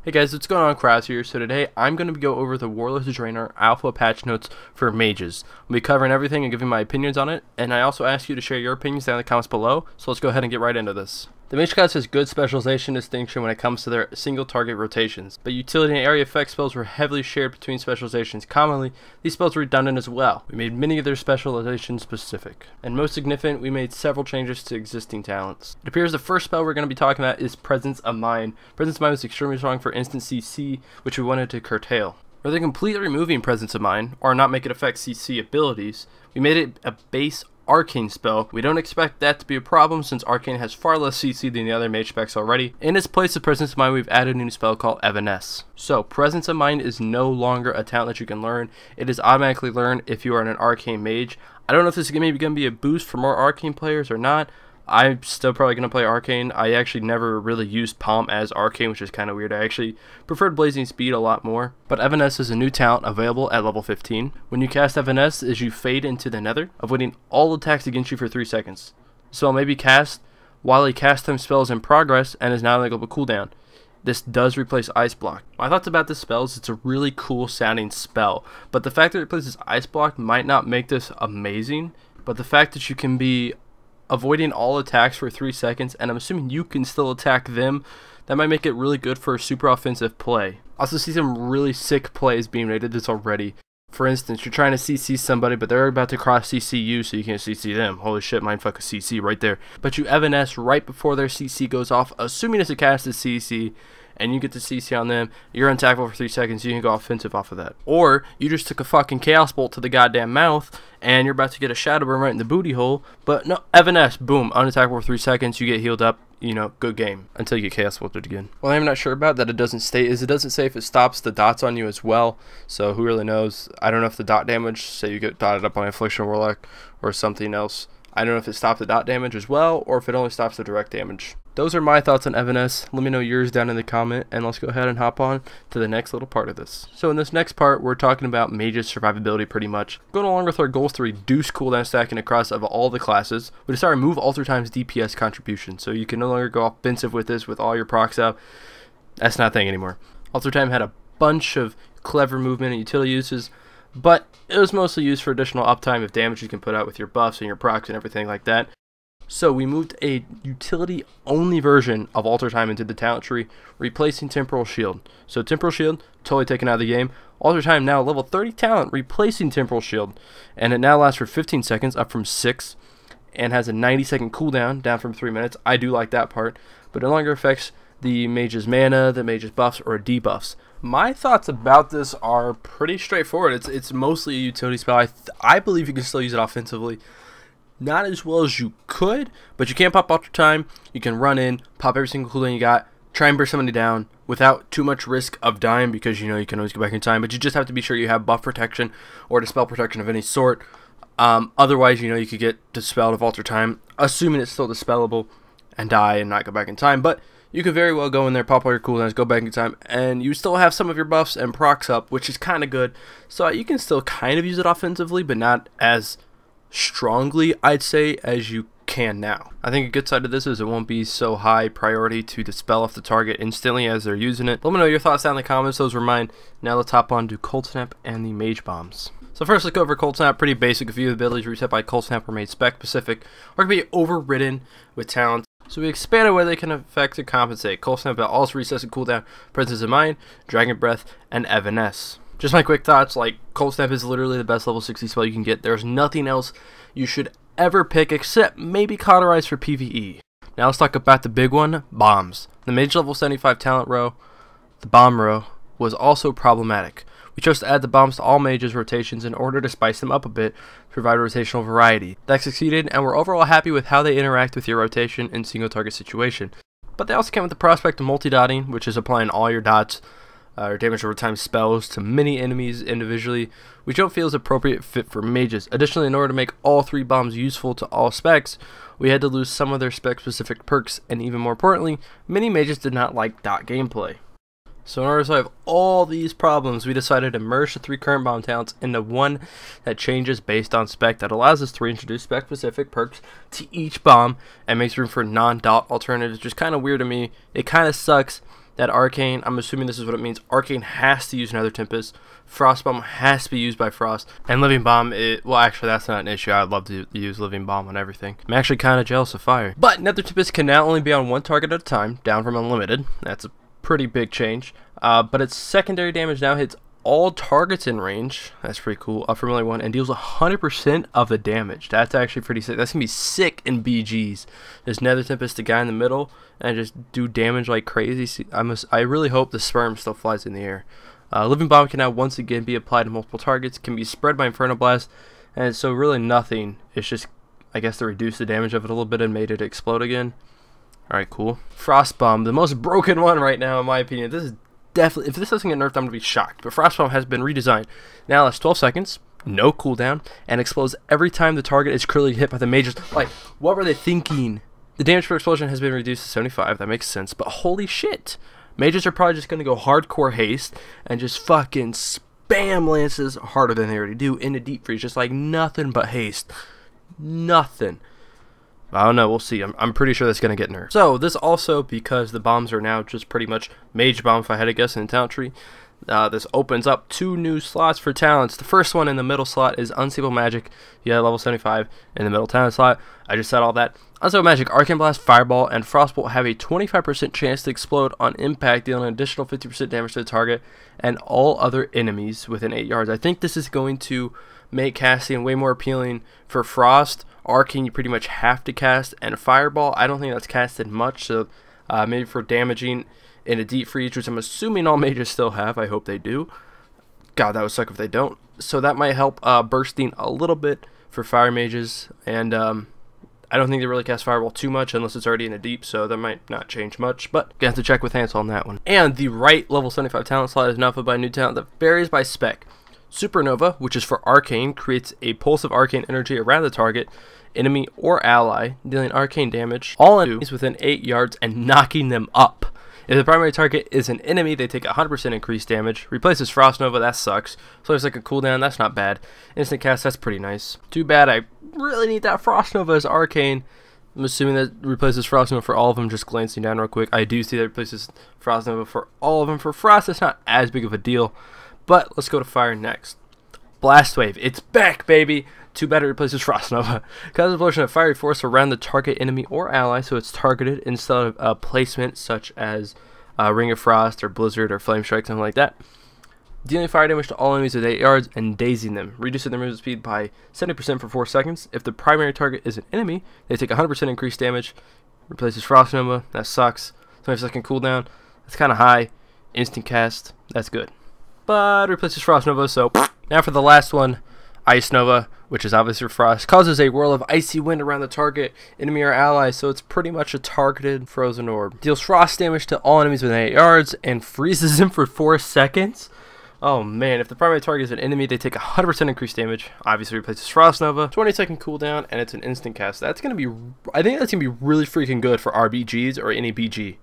Hey guys, what's going on? Kryoz here. So today I'm going to go over the Warlords of Draenor Alpha patch notes for mages. I'll be covering everything and giving my opinions on it, and I also ask you to share your opinions down in the comments below, so let's go ahead and get right into this. The Mage class has good specialization distinction when it comes to their single target rotations, but utility and area effect spells were heavily shared between specializations. Commonly, these spells were redundant as well. We made many of their specializations specific. And most significant, we made several changes to existing talents. It appears the first spell we're going to be talking about is Presence of Mind. Presence of Mind was extremely strong for instant CC, which we wanted to curtail. Rather than completely removing Presence of Mind, or not make it affect CC abilities, we made it a base Arcane spell. We don't expect that to be a problem since Arcane has far less CC than the other mage specs already. In its place of Presence of Mind, we've added a new spell called Evanesce. So Presence of Mind is no longer a talent that you can learn. It is automatically learned if you are an Arcane mage. I don't know if this is maybe going to be a boost for more Arcane players or not. I'm still probably going to play Arcane. I actually never really used Palm as Arcane, which is kind of weird. I actually preferred Blazing Speed a lot more. But Evanesce is a new talent available at level 15. When you cast Evanesce, as you fade into the nether, avoiding all attacks against you for 3 seconds. The spell may be cast while a cast time spell is in progress and is now on a cooldown. This does replace Ice Block. My thoughts about this spell is it's a really cool sounding spell, but the fact that it replaces Ice Block might not make this amazing, but the fact that you can be avoiding all attacks for 3 seconds, and I'm assuming you can still attack them, that might make it really good for a super offensive play. I also see some really sick plays being rated this already. For instance, you're trying to CC somebody, but they're about to cross CC you, so you can't CC them. Holy shit, mindfuck a CC right there. But you Evanesce right before their CC goes off, assuming it's a cast of CC, and you get the CC on them, you're untackled for 3 seconds, you can go offensive off of that. Or, you just took a fucking Chaos Bolt to the goddamn mouth, and you're about to get a Shadow Burn right in the booty hole, but no, Evanesce, boom, unattackable for 3 seconds, you get healed up, you know, good game, until you get Chaos Bolted again. Well, I'm not sure about that, it doesn't say if it stops the dots on you as well, so who really knows. I don't know if the dot damage, say you get dotted up on Affliction Warlock, or something else, I don't know if it stops the dot damage as well, or if it only stops the direct damage. Those are my thoughts on Evanesce. Let me know yours down in the comment, and let's go ahead and hop on to the next little part of this. So in this next part, we're talking about Mage's survivability pretty much. Going along with our goals to reduce cooldown stacking across of all the classes, we decided to remove Alter Time's DPS contribution, so you can no longer go offensive with this with all your procs out. That's not a thing anymore. Alter Time had a bunch of clever movement and utility uses, but it was mostly used for additional uptime of damage you can put out with your buffs and your procs and everything like that. So we moved a utility-only version of Alter Time into the talent tree, replacing Temporal Shield. So Temporal Shield, totally taken out of the game. Alter Time now level 30 talent, replacing Temporal Shield. And it now lasts for 15 seconds, up from 6, and has a 90-second cooldown, down from 3 minutes. I do like that part, but it no longer affects the mage's mana, the mage's buffs, or debuffs. My thoughts about this are pretty straightforward. It's mostly a utility spell. I believe you can still use it offensively. Not as well as you could, but you can pop Alter Time. You can run in, pop every single cooldown you got, try and burst somebody down without too much risk of dying, because you know you can always go back in time, but you just have to be sure you have buff protection or dispel protection of any sort. Otherwise, you know, you could get dispelled of Alter Time, assuming it's still dispellable, and die and not go back in time. But you could very well go in there, pop all your cooldowns, go back in time, and you still have some of your buffs and procs up, which is kind of good. So you can still kind of use it offensively, but not as strongly, I'd say, as you can now. I think a good side of this is it won't be so high priority to dispel off the target instantly as they're using it. Let me know your thoughts down in the comments. Those were mine. Now let's hop on to Cold Snap and the Mage Bombs. So first, let's go over Cold Snap. Pretty basic. A few abilities reset by Cold Snap were made spec specific or can be overridden with talent. So we expanded where they can affect or compensate. Cold Snap also resets the cooldown, Presence of Mind, Dragon Breath, and Evanesce. Just my quick thoughts, like, Cold Snap is literally the best level 60 spell you can get. There's nothing else you should ever pick except maybe Cauterize for PvE. Now let's talk about the big one, Bombs. The Mage level 75 talent row, the Bomb row, was also problematic. We chose to add the bombs to all mages' rotations in order to spice them up a bit, provide rotational variety. That succeeded, and we're overall happy with how they interact with your rotation in single target situation. But they also came with the prospect of multi-dotting, which is applying all your dots or damage over time spells to many enemies individually, which don't feel as appropriate fit for mages. Additionally, in order to make all 3 bombs useful to all specs, we had to lose some of their spec-specific perks, and even more importantly, many mages did not like dot gameplay. So in order to solve all these problems, we decided to merge the 3 current bomb talents into one that changes based on spec, that allows us to reintroduce spec-specific perks to each bomb and makes room for non-dot alternatives, which is kind of weird to me. It kind of sucks, that Arcane, I'm assuming this is what it means, Arcane has to use Nether Tempest, Frost Bomb has to be used by Frost, and Living Bomb, well actually that's not an issue, I'd love to use Living Bomb on everything. I'm actually kind of jealous of Fire. But Nether Tempest can now only be on one target at a time, down from unlimited. That's a pretty big change. But its secondary damage now hits all targets in range. That's pretty cool. Up from only one, and deals 100% of the damage. That's actually pretty sick. That's gonna be sick in BGs. Just Nether Tempest the guy in the middle and just do damage like crazy. See, I really hope the Sperm still flies in the air. Living Bomb can now once again be applied to multiple targets. Can be spread by Inferno Blast, and so really nothing. It's just, I guess, to reduce the damage of it a little bit and made it explode again. All right, cool. Frost Bomb, the most broken one right now in my opinion. This is definitely, if this doesn't get nerfed, I'm gonna be shocked. But Frost Bomb has been redesigned. Now lasts 12 seconds, no cooldown, and explodes every time the target is critically hit by the mages. Like, what were they thinking? The damage per explosion has been reduced to 75. That makes sense. But holy shit, mages are probably just gonna go hardcore haste and just fucking spam lances harder than they already do into deep freeze, just like nothing but haste. Nothing. I don't know, we'll see. I'm pretty sure that's going to get nerfed. So, this also, because the bombs are now just pretty much Mage Bomb, if I had to guess, in the talent tree, this opens up 2 new slots for talents. The first one in the middle slot is Unstable Magic. Yeah, level 75 in the middle talent slot. I just said all that. Unstable Magic, Arcane Blast, Fireball, and Frostbolt have a 25% chance to explode on impact, dealing an additional 50% damage to the target and all other enemies within 8 yards. I think this is going to make casting way more appealing for Frost. Arcane you pretty much have to cast, and Fireball I don't think that's casted much, so maybe for damaging in a deep freeze, which I'm assuming all mages still have. I hope they do. God, that would suck if they don't. So that might help bursting a little bit for fire mages, and I don't think they really cast Fireball too much unless it's already in a deep, so that might not change much, but you have to check with Hansel on that one. And the right level 75 talent slot is now filled by a new talent that varies by spec. Supernova, which is for Arcane, creates a pulse of arcane energy around the target, enemy, or ally, dealing arcane damage, all enemies within 8 yards and knocking them up. If the primary target is an enemy, they take 100% increased damage. Replaces Frost Nova, that sucks. So there's like a cooldown, that's not bad. Instant cast, that's pretty nice. Too bad, I really need that Frost Nova as Arcane. I'm assuming that replaces Frost Nova for all of them, just glancing down real quick. I do see that replaces Frost Nova for all of them. For Frost, it's not as big of a deal. But let's go to Fire next. Blast Wave, it's back, baby! Too bad it replaces Frost Nova. Causes a explosion of fiery force around the target enemy or ally, so it's targeted instead of placement such as Ring of Frost or Blizzard or Flame Strike, something like that. Dealing fire damage to all enemies within 8 yards and dazing them. Reducing their movement speed by 70% for 4 seconds. If the primary target is an enemy, they take 100% increased damage. Replaces Frost Nova, that sucks. 20-second cooldown, that's kind of high. Instant cast, that's good. But replaces Frost Nova, so now for the last one, Ice Nova, which is obviously for Frost, causes a whirl of icy wind around the target, enemy, or ally, so it's pretty much a targeted frozen orb. Deals frost damage to all enemies within 8 yards and freezes them for 4 seconds. Oh man, if the primary target is an enemy, they take 100% increased damage. Obviously replaces Frost Nova, 20-second cooldown, and it's an instant cast. That's gonna be, I think that's gonna be really freaking good for RBGs or any BG.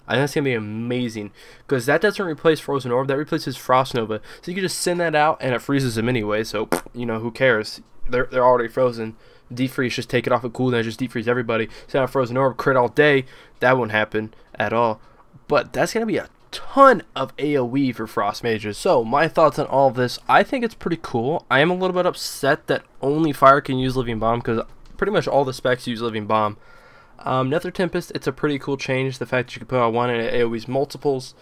I think that's going to be amazing, because that doesn't replace Frozen Orb, that replaces Frost Nova. So you can just send that out, and it freezes them anyway, so, you know, who cares? They're already frozen. Defreeze, just take it off a cooldown, just defreeze everybody. Send out Frozen Orb, crit all day. That won't happen at all. But that's going to be a ton of AoE for Frost Mages. So, my thoughts on all of this, I think it's pretty cool. I am a little bit upset that only Fire can use Living Bomb, because pretty much all the specs use Living Bomb. Nether Tempest, it's a pretty cool change. The fact that you can put on one and it AoE's multiples.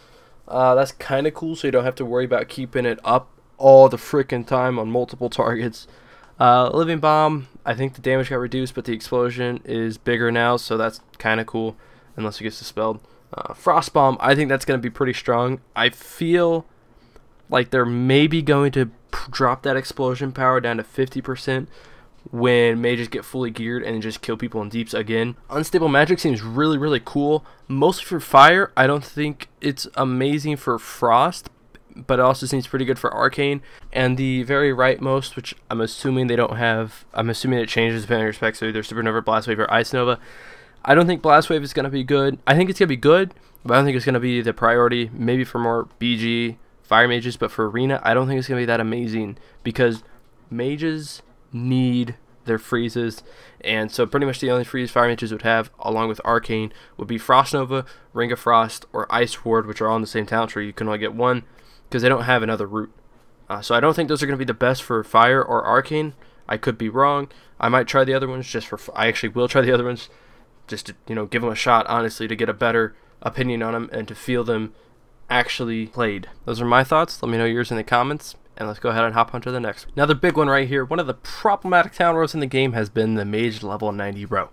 That's kind of cool, so you don't have to worry about keeping it up all the freaking time on multiple targets. Living Bomb, I think the damage got reduced, but the explosion is bigger now, so that's kind of cool, unless it gets dispelled. Frost Bomb, I think that's going to be pretty strong. I feel like they're maybe going to drop that explosion power down to 50%. When mages get fully geared and just kill people in deeps again. Unstable Magic seems really, really cool. Mostly for fire. I don't think it's amazing for Frost, but it also seems pretty good for Arcane. And the very rightmost, which I'm assuming they don't have, I'm assuming it changes depending on your specs, so either Supernova, Blast Wave, or Ice Nova. I don't think Blast Wave is going to be good. I think it's going to be good, but I don't think it's going to be the priority. Maybe for more BG fire mages, but for Arena, I don't think it's going to be that amazing, because mages need their freezes, and so pretty much the only freeze fire mages would have, along with Arcane, would be Frost Nova, Ring of Frost, or Ice Ward, which are all in the same talent tree. You can only get one because they don't have another root. So I don't think those are going to be the best for Fire or Arcane. I could be wrong. I might try the other ones just for. I actually will try the other ones just to give them a shot, honestly, to get a better opinion on them and to feel them actually played. Those are my thoughts. Let me know yours in the comments, and let's go ahead and hop onto the next one. Now the big one right here, one of the problematic talent rows in the game has been the Mage level 90 row.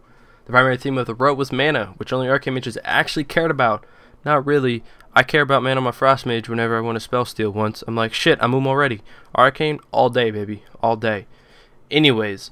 The primary theme of the row was mana, which only Arcane mages actually cared about. Not really. I care about mana on my Frost Mage whenever I want to spell steal once. I'm like, shit, I'm already. Arcane, all day, baby. All day. Anyways,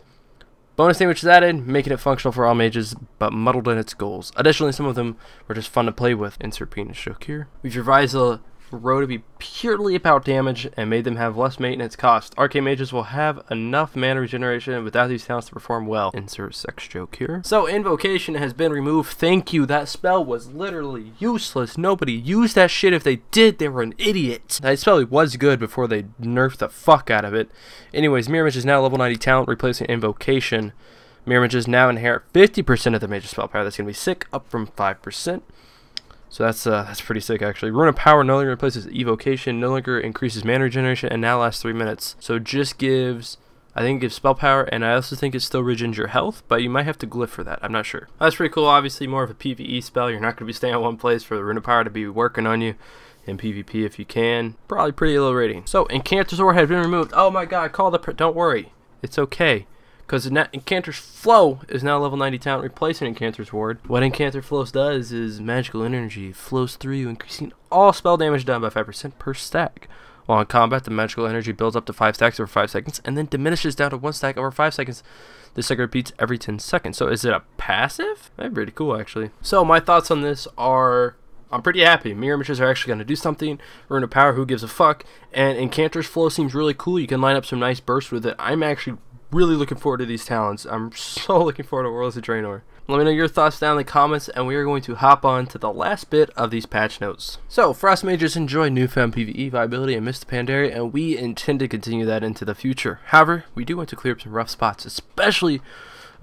bonus damage is added, making it functional for all mages, but muddled in its goals. Additionally, some of them were just fun to play with. Insert penis joke here. We've revised the row to be purely about damage and made them have less maintenance cost. Arcane mages will have enough mana regeneration without these talents to perform well. Insert sex joke here. So invocation has been removed. Thank you. That spell was literally useless. Nobody used that shit. If they did, they were an idiot. That spell was good before they nerfed the fuck out of it. Anyways, Mirror Mage is now level 90 talent, replacing invocation. Mirror Mages now inherit 50% of the mage's spell power. That's gonna be sick, up from 5%. So that's pretty sick, actually. Rune of Power no longer replaces Evocation, no longer increases mana regeneration, and now lasts 3 minutes. So it just gives, I think it gives spell power, and I also think it still regens your health, but you might have to glyph for that. I'm not sure. That's pretty cool. Obviously, more of a PvE spell. You're not going to be staying at one place for the Rune of Power to be working on you. In PvP, if you can. Probably pretty low rating. So, Incanter's Aura has been removed. Oh my god, call the... Don't worry. It's okay. Because Incanter's Flow is now level 90 talent, replacing Incanter's Ward. What Incanter Flows does is magical energy flows through you, increasing all spell damage done by 5% per stack. While in combat, the magical energy builds up to 5 stacks over 5 seconds, and then diminishes down to 1 stack over 5 seconds. This cycle repeats every 10 seconds. So is it a passive? That's pretty cool, actually. So my thoughts on this are... I'm pretty happy. Mirror Mages are actually going to do something. Rune of Power, who gives a fuck? And Incanter's Flow seems really cool. You can line up some nice bursts with it. I'm actually really looking forward to these talents. I'm so looking forward to Warlords of Draenor. Let me know your thoughts down in the comments, and we are going to hop on to the last bit of these patch notes. So, Frost Mages enjoy newfound PvE viability amidst the Pandaria, and we intend to continue that into the future. However, we do want to clear up some rough spots, especially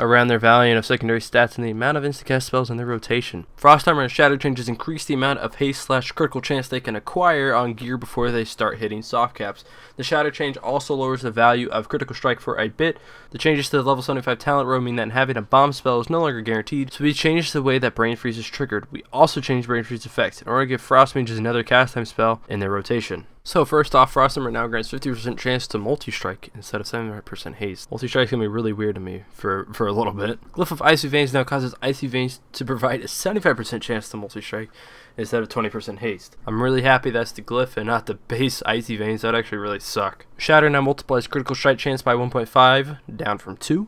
around their Valiant of secondary stats and the amount of instacast spells in their rotation. Frost Armor and Shadow Changes increase the amount of haste/critical chance they can acquire on gear before they start hitting soft caps. The Shadow Change also lowers the value of Critical Strike for a bit. The changes to the level 75 talent row mean that having a bomb spell is no longer guaranteed, so we changed the way that Brain Freeze is triggered. We also changed Brain Freeze effects in order to give Frost Mages another cast time spell in their rotation. So first off, Frost Armor now grants 50% chance to multi-strike instead of 75% haste. Multi-strike's gonna be really weird to me for a little bit. Glyph of Icy Veins now causes Icy Veins to provide a 75% chance to multi-strike instead of 20% haste. I'm really happy that's the glyph and not the base Icy Veins. That actually really suck. Shatter now multiplies critical strike chance by 1.5, down from 2.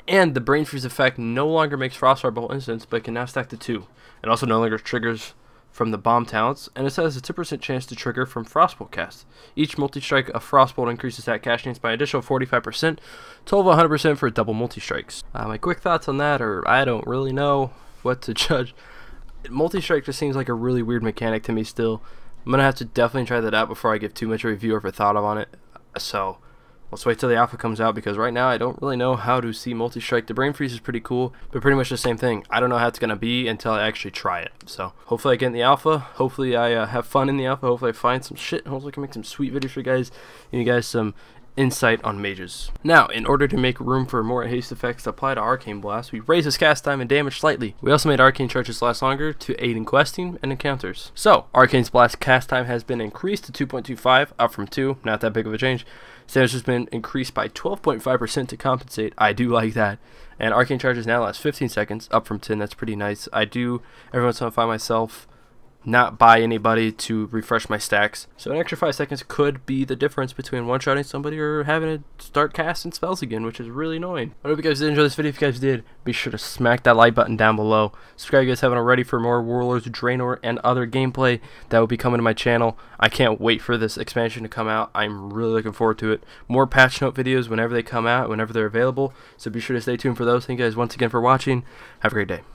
And the Brain Freeze effect no longer makes Frost Fireball instants, but can now stack to 2. It also no longer triggers from the bomb talents, and it has a 10% chance to trigger from Frostbolt cast. Each multi-strike of Frostbolt increases that cast chance by an additional 45%, total 100% for double multi-strikes. My quick thoughts on that are, I don't really know what to judge. Multi-strike just seems like a really weird mechanic to me still. I'm going to have to definitely try that out before I give too much of a review or a thought on it. So, let's wait till the alpha comes out, because right now I don't really know how to see multi-strike. The Brain Freeze is pretty cool, but pretty much the same thing. I don't know how it's going to be until I actually try it. So hopefully I get in the alpha. Hopefully I have fun in the alpha. Hopefully I find some shit. Hopefully I can make some sweet videos for you guys. And you guys some insight on mages. Now, in order to make room for more haste effects to apply to Arcane Blast, we raised his cast time and damage slightly. We also made Arcane charges last longer to aid in questing and encounters. So, Arcane's Blast cast time has been increased to 2.25, up from 2, not that big of a change. Damage has been increased by 12.5% to compensate. I do like that. And Arcane charges now last 15 seconds, up from 10. That's pretty nice. I do every once in a while find myself not buy anybody to refresh my stacks. So an extra 5 seconds could be the difference between one-shotting somebody or having to start casting spells again, which is really annoying. I hope you guys did enjoy this video. If you guys did, be sure to smack that like button down below. Subscribe if you guys haven't already for more Warlords of Draenor and other gameplay that will be coming to my channel. I can't wait for this expansion to come out. I'm really looking forward to it. More patch note videos whenever they come out, whenever they're available. So be sure to stay tuned for those. Thank you guys once again for watching. Have a great day.